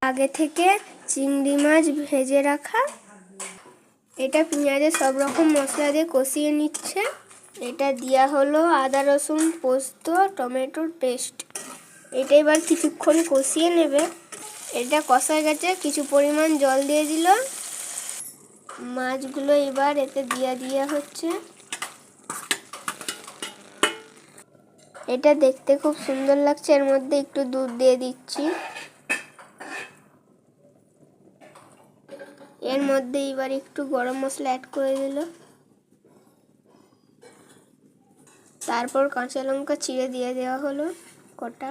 আগে থেকে চিংড়ি মাছ ভেজে রাখা। এটা পেঁয়াজে সব রকম মশলা দিয়ে কষিয়ে নিচ্ছে। এটা দেওয়া হলো আদা রসুন পোস্ত টমেটোর পেস্ট। এটা এবার কিছুক্ষণ কষিয়ে নেবে। এটা কষা গেছে, কিছু পরিমাণ জল দিয়ে দিল। মাছগুলো এবার এতে দেওয়া হচ্ছে। এটা দেখতে খুব সুন্দর লাগছে। এর মধ্যে একটু দুধ দিয়ে দিচ্ছি। এর মধ্যে এবার একটু গরম মশলা অ্যাড করে দিল। তারপর কাঁচা লঙ্কা চিড়ে দিয়ে দেওয়া হলো কটা।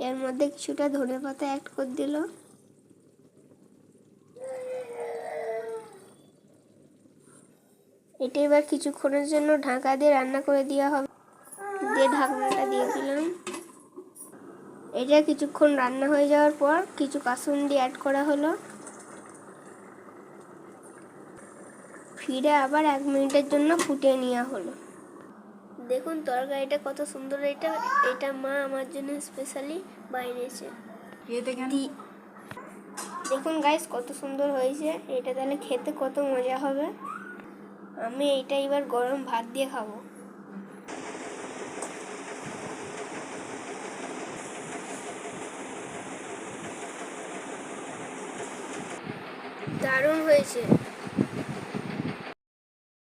এর মধ্যে কিছুটা ধনেপাতা অ্যাড করে দিল। এটা এবার কিছুক্ষণের জন্য ঢাকা দিয়ে রান্না করে দেওয়া হবে। দিয়ে ঢাকনাটা দিয়ে দিলাম। এটা কিছুক্ষণ রান্না হয়ে যাওয়ার পর কিছু কাসুন্দি অ্যাড করা হলো। ফিরে আবার 1 মিনিটের জন্য ফুটিয়ে নেওয়া হলো। দেখুন তরকারিটা কত সুন্দর। এটা মা আমার জন্য স্পেশালি বানিয়েছে। দেখুন গাইস কত সুন্দর হয়েছে। এটা তাহলে খেতে কত মজা হবে। আমি এইটা এবার গরম ভাত দিয়ে খাবো। দারুণ হয়েছে।